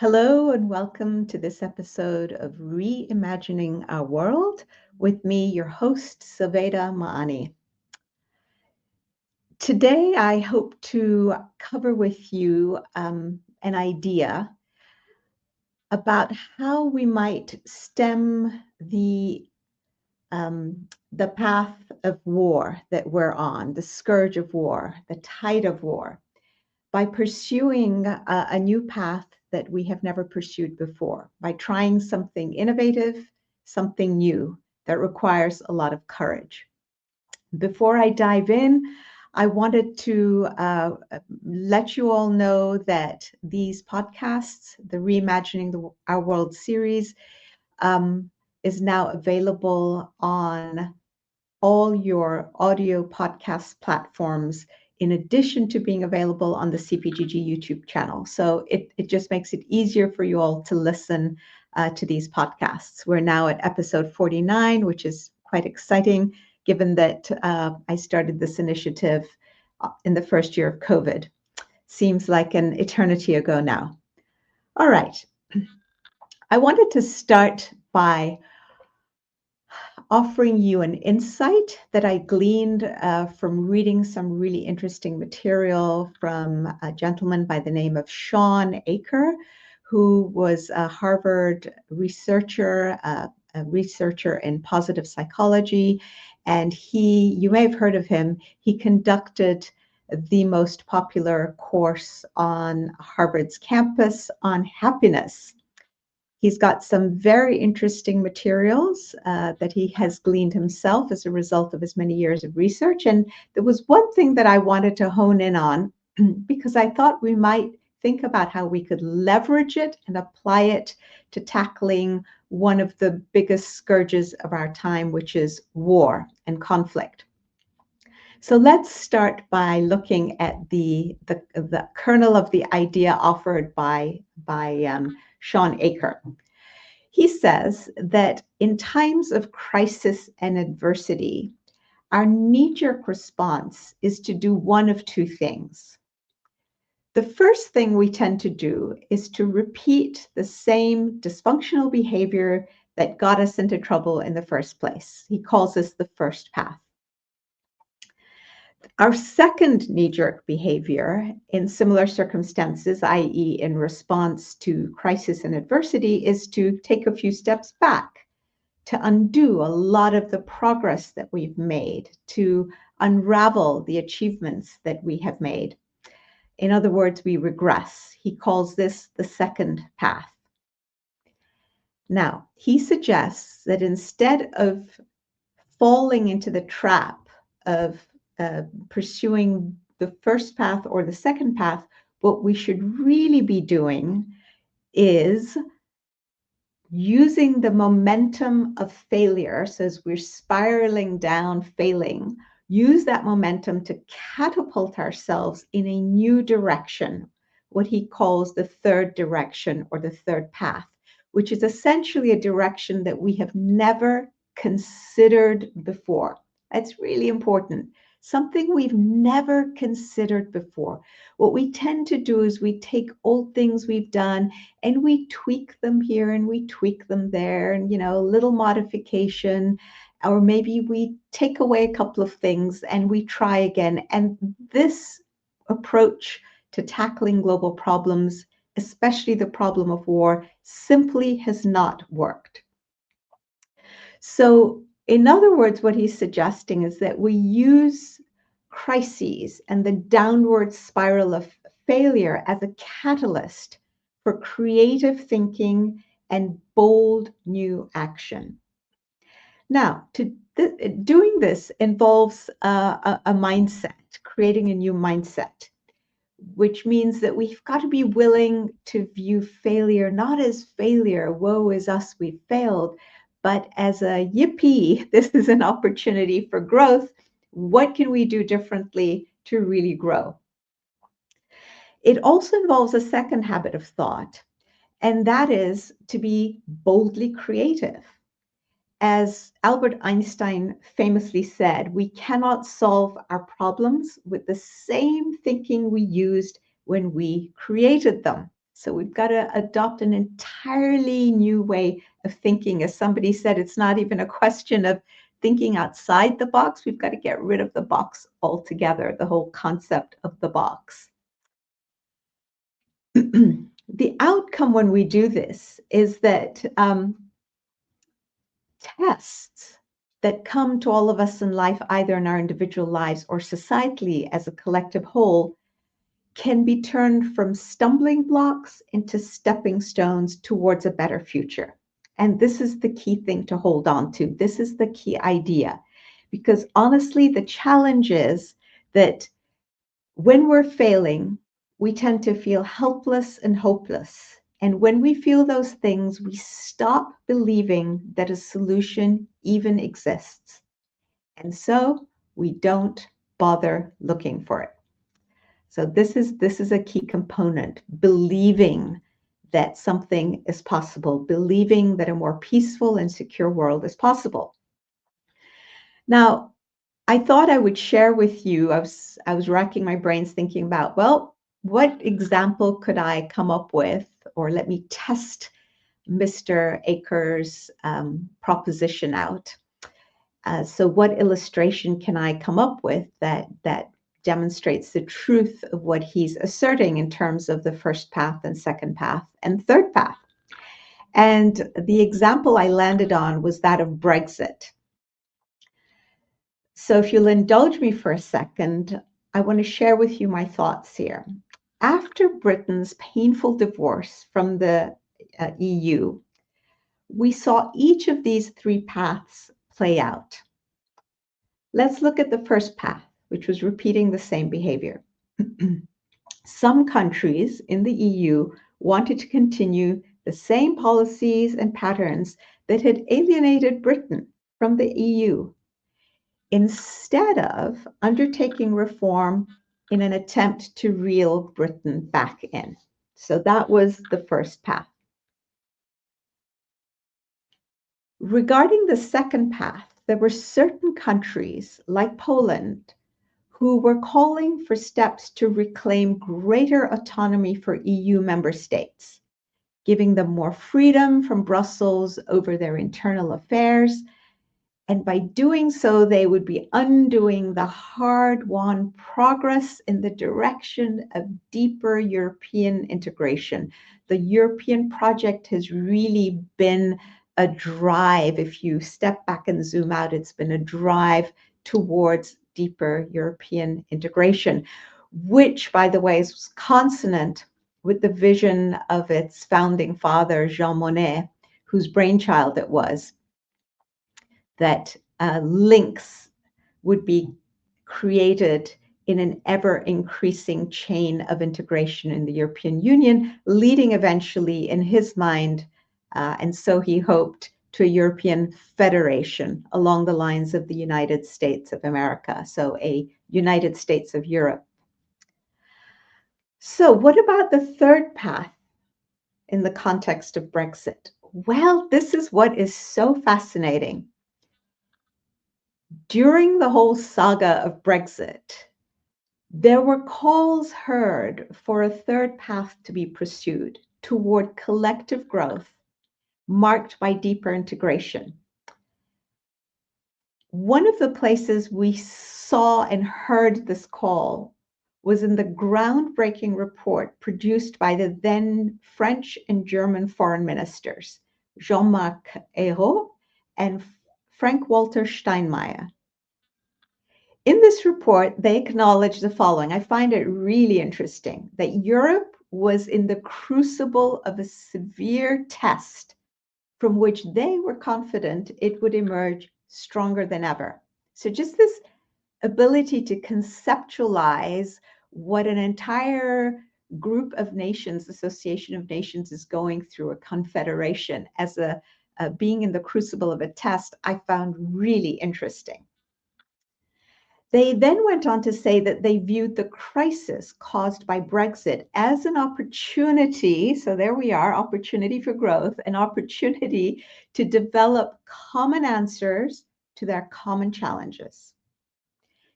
Hello and welcome to this episode of Reimagining Our World with me, your host, Saveda Maani. Today, I hope to cover with you an idea about how we might stem the path of war that we're on, the scourge of war, the tide of war, by pursuing a new path that we have never pursued before, by trying something innovative, something new that requires a lot of courage. Before I dive in, I wanted to let you all know that these podcasts, the Our World series, is now available on all your audio podcast platforms, in addition to being available on the CPGG YouTube channel. So it just makes it easier for you all to listen to these podcasts. We're now at episode 49, which is quite exciting, given that I started this initiative in the first year of COVID. Seems like an eternity ago now. All right. I wanted to start by offering you an insight that I gleaned from reading some really interesting material from a gentleman by the name of Shawn Achor, who was a Harvard researcher, a researcher in positive psychology. And you may have heard of him, he conducted the most popular course on Harvard's campus on happiness. He's got some very interesting materials that he has gleaned himself as a result of his many years of research. And there was one thing that I wanted to hone in on because I thought we might think about how we could leverage it and apply it to tackling one of the biggest scourges of our time, which is war and conflict. So let's start by looking at the kernel of the idea offered by Shawn Achor. He says that in times of crisis and adversity, our knee-jerk response is to do one of two things. The first thing we tend to do is to repeat the same dysfunctional behavior that got us into trouble in the first place. He calls this the first path. Our second knee-jerk behavior in similar circumstances, i.e. in response to crisis and adversity, is to take a few steps back, to undo a lot of the progress that we've made, to unravel the achievements that we have made. In other words, we regress. He calls this the second path. Now, he suggests that instead of falling into the trap of pursuing the first path or the second path, what we should really be doing is using the momentum of failure. So as we're spiraling down, failing, use that momentum to catapult ourselves in a new direction, what he calls the third direction or the third path, which is essentially a direction that we have never considered before. That's really important. Something we've never considered before. What we tend to do is we take old things we've done and we tweak them here and we tweak them there, and a little modification, or maybe we take away a couple of things and we try again. And this approach to tackling global problems, especially the problem of war, simply has not worked. So in other words, what he's suggesting is that we use crises and the downward spiral of failure as a catalyst for creative thinking and bold new action. Now, doing this involves a mindset, creating a new mindset, which means that we've got to be willing to view failure not as failure, woe is us, we failed, but as a yippee, this is an opportunity for growth. What can we do differently to really grow? It also involves a second habit of thought, and that is to be boldly creative. As Albert Einstein famously said, we cannot solve our problems with the same thinking we used when we created them. So we've got to adopt an entirely new way of thinking. As somebody said, it's not even a question of thinking outside the box. We've got to get rid of the box altogether, the whole concept of the box. The outcome when we do this is that tests that come to all of us in life, either in our individual lives or societally as a collective whole, can be turned from stumbling blocks into stepping stones towards a better future. And this is the key thing to hold on to. This is the key idea. Because honestly, the challenge is that when we're failing, we tend to feel helpless and hopeless. And when we feel those things, we stop believing that a solution even exists. And so we don't bother looking for it. So this is a key component, believing that something is possible, believing that a more peaceful and secure world is possible. Now, I thought I would share with you, I was racking my brains thinking about, well, what example could I come up with, or let me test Mr. Aker's proposition out. So what illustration can I come up with that demonstrates the truth of what he's asserting in terms of the first path and second path and third path? And the example I landed on was that of Brexit. So if you'll indulge me for a second, I want to share with you my thoughts here. After Britain's painful divorce from the EU, we saw each of these three paths play out. Let's look at the first path, which was repeating the same behavior. Some countries in the EU wanted to continue the same policies and patterns that had alienated Britain from the EU, instead of undertaking reform in an attempt to reel Britain back in. So that was the first path. Regarding the second path, there were certain countries like Poland who were calling for steps to reclaim greater autonomy for EU member states, giving them more freedom from Brussels over their internal affairs. And by doing so, they would be undoing the hard-won progress in the direction of deeper European integration. The European project has really been a drive. If you step back and zoom out, it's been a drive towards deeper European integration, which, by the way, is consonant with the vision of its founding father, Jean Monnet, whose brainchild it was, that links would be created in an ever-increasing chain of integration in the European Union, leading eventually, in his mind, and so he hoped, to a European federation along the lines of the United States of America, so a United States of Europe. So what about the third path in the context of Brexit? Well, this is what is so fascinating. During the whole saga of Brexit, there were calls heard for a third path to be pursued toward collective growth marked by deeper integration. One of the places we saw and heard this call was in the groundbreaking report produced by the then French and German foreign ministers, Jean-Marc Ayrault and Frank-Walter Steinmeier. In this report, they acknowledge the following. I find it really interesting that Europe was in the crucible of a severe test from which they were confident it would emerge stronger than ever. So just this ability to conceptualize what an entire group of nations, association of nations, is going through, a confederation, as a being in the crucible of a test, I found really interesting. They then went on to say that they viewed the crisis caused by Brexit as an opportunity, so there we are, opportunity for growth, an opportunity to develop common answers to their common challenges.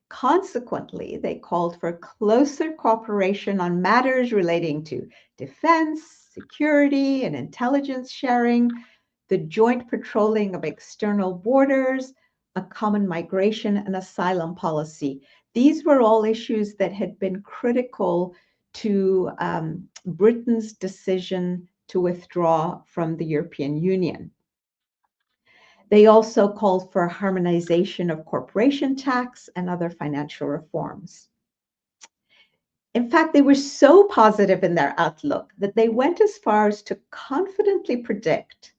Consequently, they called for closer cooperation on matters relating to defense, security, and intelligence sharing, the joint patrolling of external borders, a common migration and asylum policy. These were all issues that had been critical to Britain's decision to withdraw from the European Union. They also called for harmonization of corporation tax and other financial reforms. In fact, they were so positive in their outlook that they went as far as to confidently predict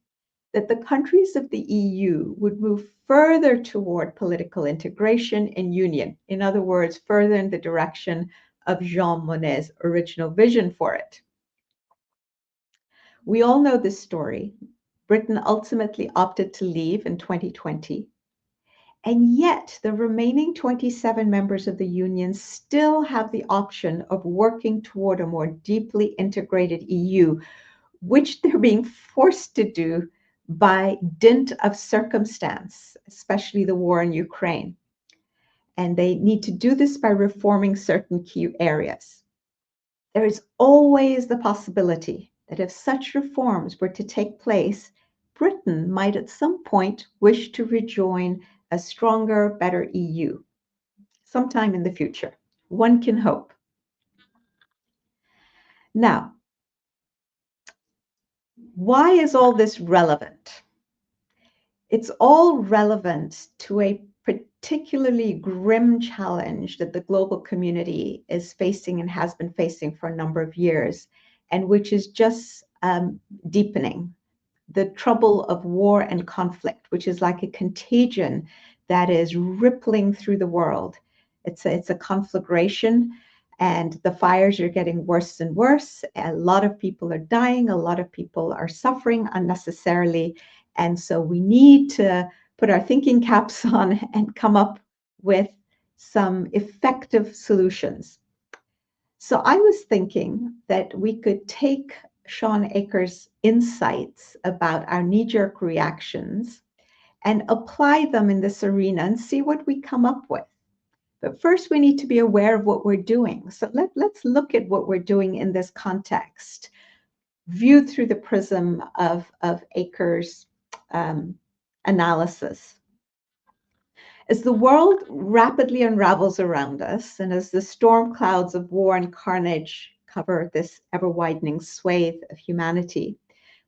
that the countries of the EU would move further toward political integration and union. In other words, further in the direction of Jean Monnet's original vision for it. We all know this story. Britain ultimately opted to leave in 2020. And yet, the remaining 27 members of the Union still have the option of working toward a more deeply integrated EU, which they're being forced to do by dint of circumstance, especially the war in Ukraine. And they need to do this by reforming certain key areas. There is always the possibility that if such reforms were to take place, Britain might at some point wish to rejoin a stronger, better EU sometime in the future. One can hope. Now, why is all this relevant? It's all relevant to a particularly grim challenge that the global community is facing and has been facing for a number of years, and which is just deepening. The trouble of war and conflict, which is like a contagion that is rippling through the world. It's a conflagration, and the fires are getting worse and worse. A lot of people are dying. A lot of people are suffering unnecessarily. And so we need to put our thinking caps on and come up with some effective solutions. So I was thinking that we could take Sean Aker's insights about our knee-jerk reactions and apply them in this arena and see what we come up with. But first, we need to be aware of what we're doing. So let's look at what we're doing in this context, viewed through the prism of Aker's analysis. As the world rapidly unravels around us, and as the storm clouds of war and carnage cover this ever-widening swathe of humanity,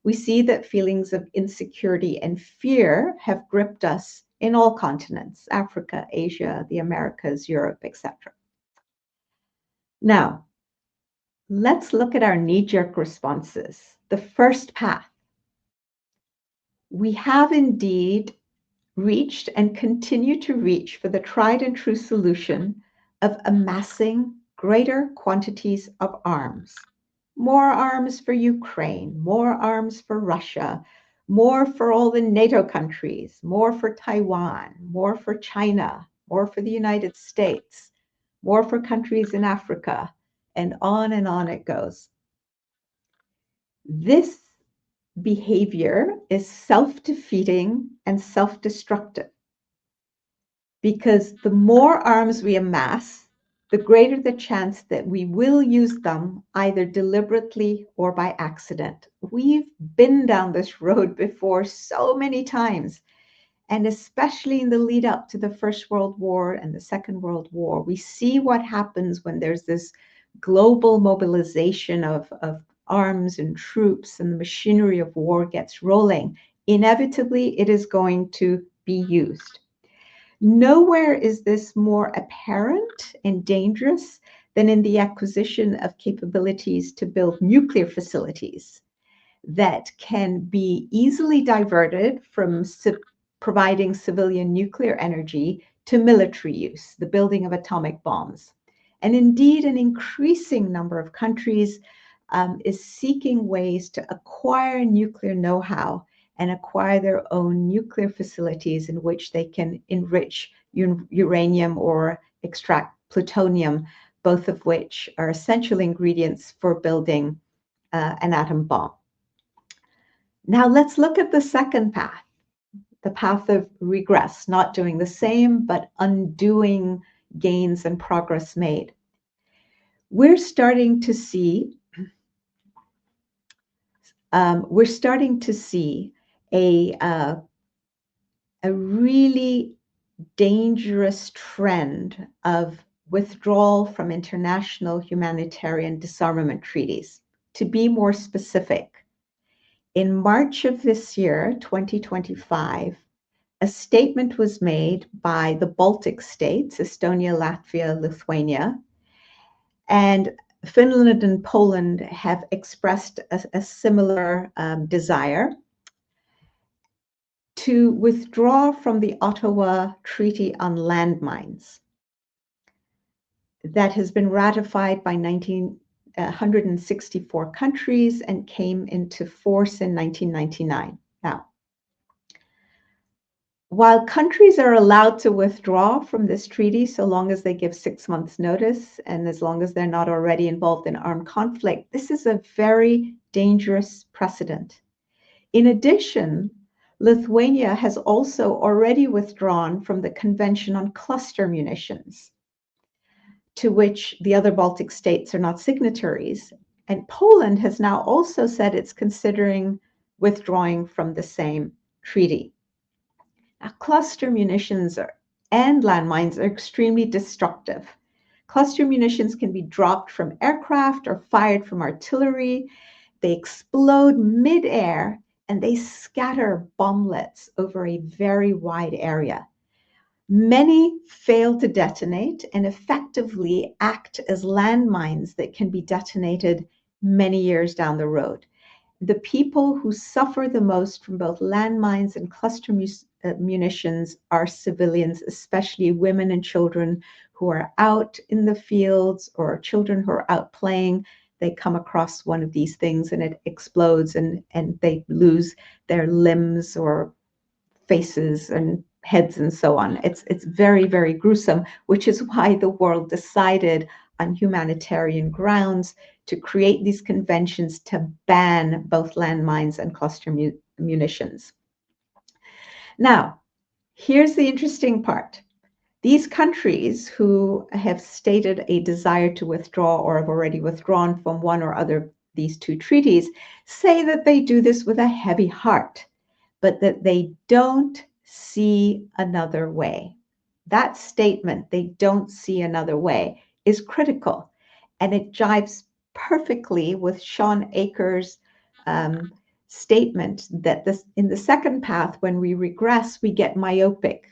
we see that feelings of insecurity and fear have gripped us in all continents: Africa, Asia, the Americas, Europe, etc. Now, let's look at our knee-jerk responses. The first path. We have indeed reached and continue to reach for the tried and true solution of amassing greater quantities of arms. More arms for Ukraine, more arms for Russia, more for all the NATO countries, more for Taiwan, more for China, more for the United States, more for countries in Africa, and on it goes. This behavior is self-defeating and self-destructive, because the more arms we amass, the greater the chance that we will use them either deliberately or by accident. We've been down this road before so many times, and especially in the lead up to the First World War and the Second World War, we see what happens when there's this global mobilization of arms and troops, and the machinery of war gets rolling. Inevitably, it is going to be used. Nowhere is this more apparent and dangerous than in the acquisition of capabilities to build nuclear facilities that can be easily diverted from providing civilian nuclear energy to military use, the building of atomic bombs. And indeed, an increasing number of countries is seeking ways to acquire nuclear know-how and acquire their own nuclear facilities in which they can enrich uranium or extract plutonium, both of which are essential ingredients for building an atom bomb. Now let's look at the second path, the path of regress, not doing the same, but undoing gains and progress made. We're starting to see a really dangerous trend of withdrawal from international humanitarian disarmament treaties. To be more specific, in March of this year, 2025, a statement was made by the Baltic states, Estonia, Latvia, Lithuania, and Finland and Poland have expressed a similar desire to withdraw from the Ottawa Treaty on Landmines that has been ratified by 164 countries and came into force in 1999. Now, while countries are allowed to withdraw from this treaty so long as they give 6 months notice and as long as they're not already involved in armed conflict, this is a very dangerous precedent. In addition, Lithuania has also already withdrawn from the Convention on Cluster Munitions, to which the other Baltic states are not signatories. And Poland has now also said it's considering withdrawing from the same treaty. Now, cluster munitions and landmines are extremely destructive. Cluster munitions can be dropped from aircraft or fired from artillery. They explode mid-air and they scatter bomblets over a very wide area. Many fail to detonate and effectively act as landmines that can be detonated many years down the road. The people who suffer the most from both landmines and cluster munitions are civilians, especially women and children who are out in the fields, or children who are out playing. They come across one of these things and it explodes and they lose their limbs or faces and heads and so on. It's very, very gruesome, which is why the world decided on humanitarian grounds to create these conventions to ban both landmines and cluster munitions. Now, here's the interesting part. These countries who have stated a desire to withdraw or have already withdrawn from one or other of these two treaties say that they do this with a heavy heart, but that they don't see another way. That statement, they don't see another way, is critical, and it jives perfectly with Sean Aker's statement that in the second path, when we regress, we get myopic.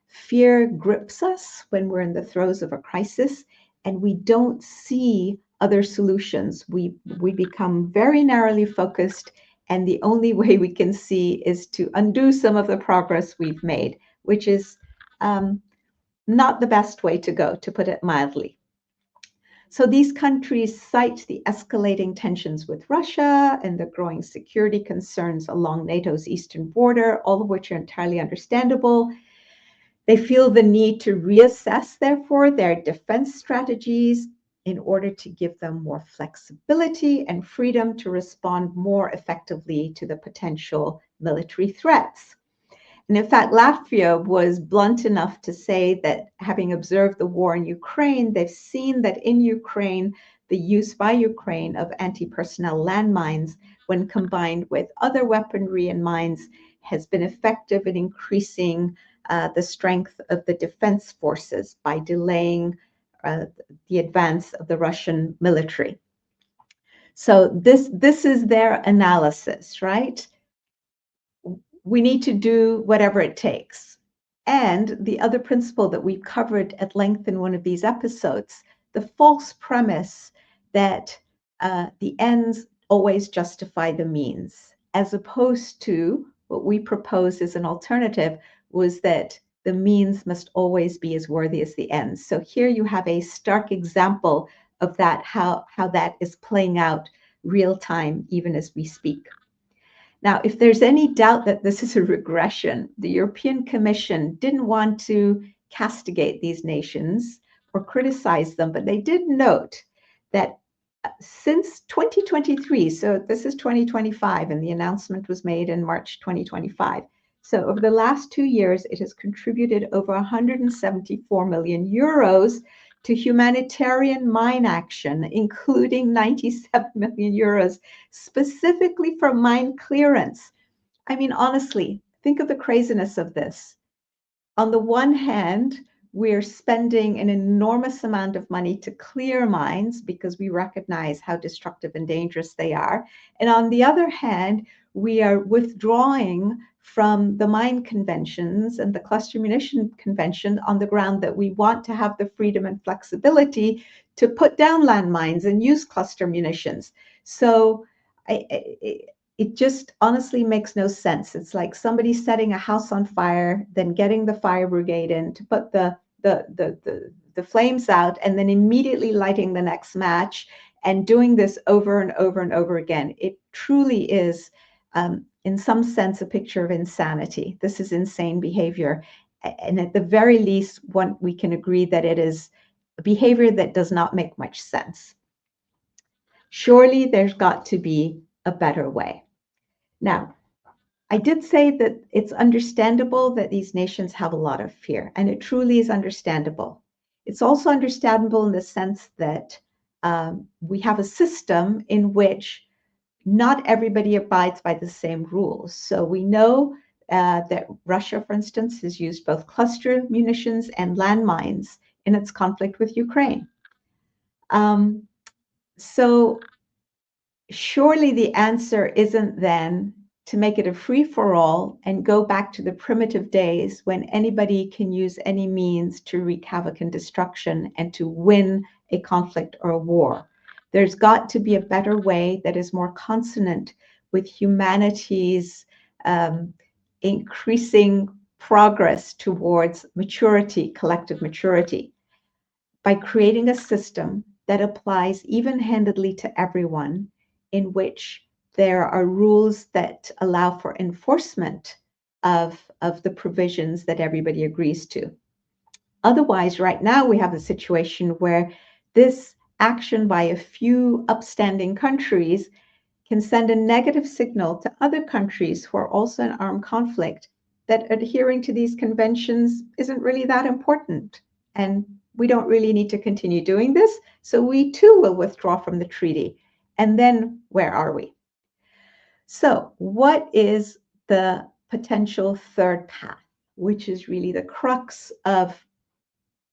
Fear grips us when we're in the throes of a crisis, and we don't see other solutions. We become very narrowly focused, and the only way we can see is to undo some of the progress we've made, which is not the best way to go, to put it mildly. So these countries cite the escalating tensions with Russia and the growing security concerns along NATO's eastern border, all of which are entirely understandable. They feel the need to reassess, therefore, their defense strategies in order to give them more flexibility and freedom to respond more effectively to the potential military threats. And in fact, Latvia was blunt enough to say that, having observed the war in Ukraine, they've seen that in Ukraine, the use by Ukraine of anti-personnel landmines, when combined with other weaponry and mines, has been effective in increasing the strength of the defense forces by delaying the advance of the Russian military. So this is their analysis, right? We need to do whatever it takes. And the other principle that we've covered at length in one of these episodes, the false premise that the ends always justify the means, as opposed to what we propose as an alternative, was that the means must always be as worthy as the ends. So here you have a stark example of that, how that is playing out real time, even as we speak. Now, if there's any doubt that this is a regression, the European Commission didn't want to castigate these nations or criticize them, but they did note that since 2023, so this is 2025, and the announcement was made in March 2025. So over the last 2 years, it has contributed over 174 million euros to humanitarian mine action, including 97 million euros specifically for mine clearance. I mean, honestly, think of the craziness of this. On the one hand, we're spending an enormous amount of money to clear mines because we recognize how destructive and dangerous they are. And on the other hand, we are withdrawing from the mine conventions and the cluster munition convention on the ground that we want to have the freedom and flexibility to put down landmines and use cluster munitions. So it just honestly makes no sense. It's like somebody setting a house on fire, then getting the fire brigade in to put the flames out, and then immediately lighting the next match and doing this over and over and over again. It truly is, in some sense, a picture of insanity. This is insane behavior. And at the very least, we can agree that it is a behavior that does not make much sense. Surely there's got to be a better way. Now, I did say that it's understandable that these nations have a lot of fear, and it truly is understandable. It's also understandable in the sense that we have a system in which not everybody abides by the same rules. So we know that Russia, for instance, has used both cluster munitions and landmines in its conflict with Ukraine. So surely the answer isn't then to make it a free-for-all and go back to the primitive days when anybody can use any means to wreak havoc and destruction and to win a conflict or a war. There's got to be a better way that is more consonant with humanity's increasing progress towards maturity, collective maturity, by creating a system that applies even-handedly to everyone, in which there are rules that allow for enforcement of the provisions that everybody agrees to. Otherwise, right now we have a situation where this action by a few upstanding countries can send a negative signal to other countries who are also in armed conflict that adhering to these conventions isn't really that important. And we don't really need to continue doing this. So we too will withdraw from the treaty. And then where are we? So what is the potential third path, which is really the crux of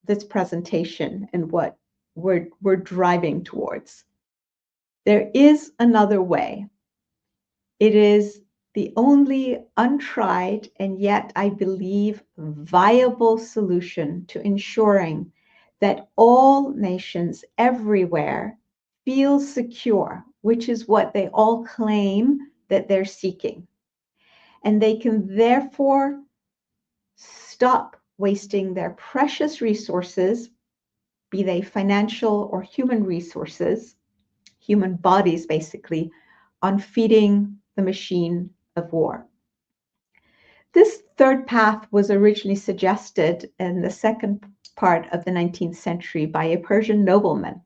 this presentation and what we're driving towards? There is another way. It is the only untried and yet, I believe, viable solution to ensuring that all nations everywhere feel secure, which is what they all claim that they're seeking. And they can therefore stop wasting their precious resources, be they financial or human resources, human bodies basically, on feeding the machine of war. This third path was originally suggested in the second part of the 19th century by a Persian nobleman.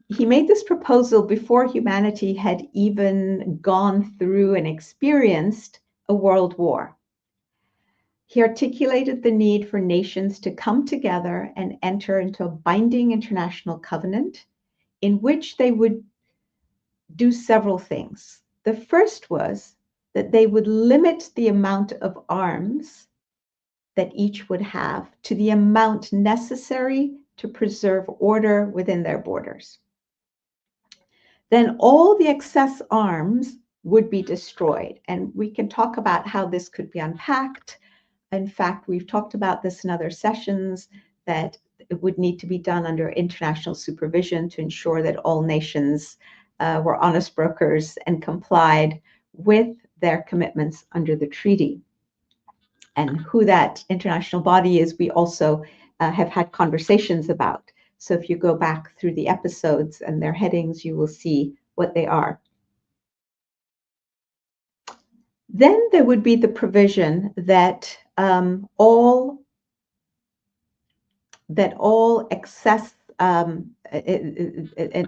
He made this proposal before humanity had even gone through and experienced a world war. He articulated the need for nations to come together and enter into a binding international covenant in which they would do several things. The first was that they would limit the amount of arms that each would have to the amount necessary to preserve order within their borders. Then all the excess arms would be destroyed. And we can talk about how this could be unpacked. In fact, we've talked about this in other sessions, that it would need to be done under international supervision to ensure that all nations were honest brokers and complied with their commitments under the treaty. And who that international body is, we also have had conversations about. So if you go back through the episodes and their headings, you will see what they are. Then there would be the provision that all excess, a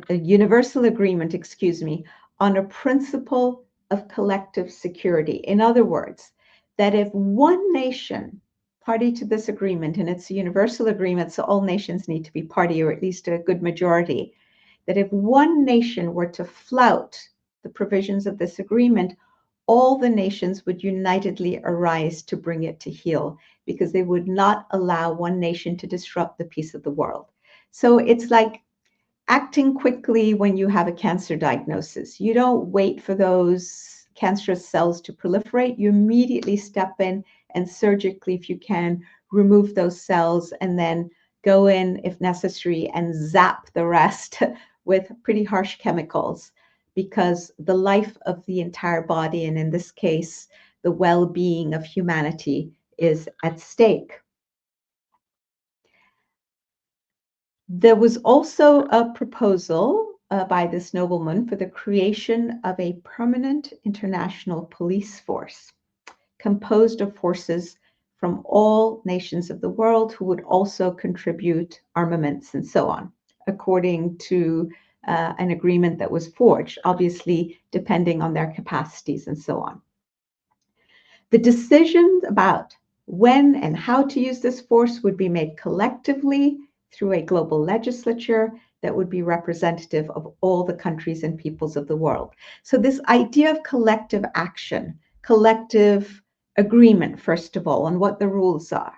universal agreement, on a principle of collective security. In other words, that if one nation, party to this agreement, and it's a universal agreement, so all nations need to be party, or at least a good majority, that if one nation were to flout the provisions of this agreement, all the nations would unitedly arise to bring it to heel, because they would not allow one nation to disrupt the peace of the world. So it's like acting quickly when you have a cancer diagnosis. You don't wait for those cancerous cells to proliferate. You immediately step in and surgically, if you can, remove those cells, and then go in, if necessary, and zap the rest with pretty harsh chemicals, because the life of the entire body, and in this case, the well-being of humanity, is at stake. There was also a proposal by this nobleman for the creation of a permanent international police force composed of forces from all nations of the world who would also contribute armaments and so on, according to an agreement that was forged, obviously depending on their capacities and so on. The decisions about when and how to use this force would be made collectively through a global legislature that would be representative of all the countries and peoples of the world. So this idea of collective action, collective agreement, first of all, on what the rules are,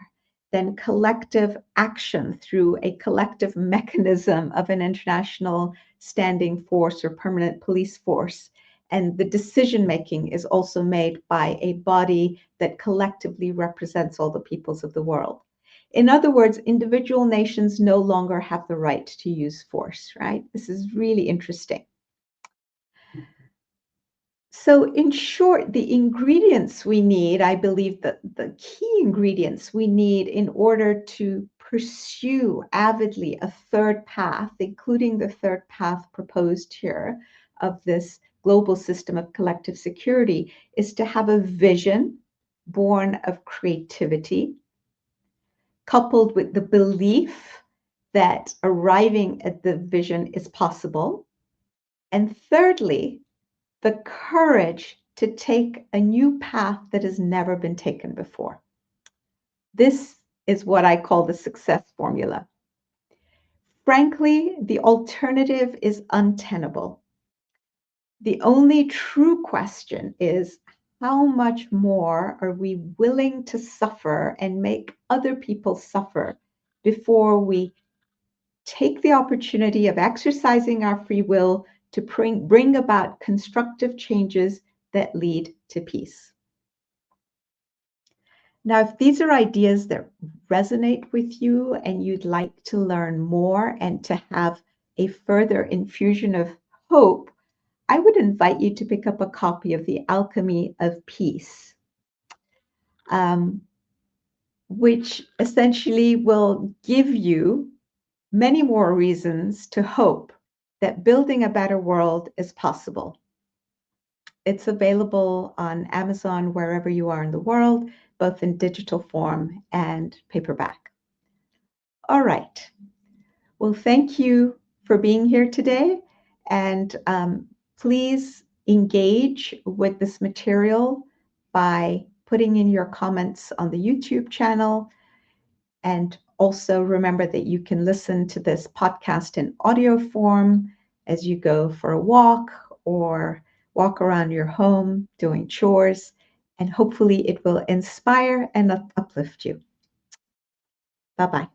then collective action through a collective mechanism of an international standing force or permanent police force. And the decision making is also made by a body that collectively represents all the peoples of the world. In other words, individual nations no longer have the right to use force, right? This is really interesting. So in short, the ingredients we need, I believe that the key ingredients we need in order to pursue avidly a third path, including the third path proposed here of this global system of collective security, is to have a vision born of creativity, coupled with the belief that arriving at the vision is possible. And thirdly, the courage to take a new path that has never been taken before. This is what I call the success formula. Frankly, the alternative is untenable. The only true question is, how much more are we willing to suffer and make other people suffer before we take the opportunity of exercising our free will to bring about constructive changes that lead to peace? Now, if these are ideas that resonate with you and you'd like to learn more and to have a further infusion of hope, I would invite you to pick up a copy of The Alchemy of Peace, which essentially will give you many more reasons to hope that building a better world is possible. It's available on Amazon wherever you are in the world, both in digital form and paperback. All right. Well, thank you for being here today. And please engage with this material by putting in your comments on the YouTube channel. And also remember that you can listen to this podcast in audio form as you go for a walk or walk around your home doing chores, and hopefully it will inspire and uplift you. Bye-bye.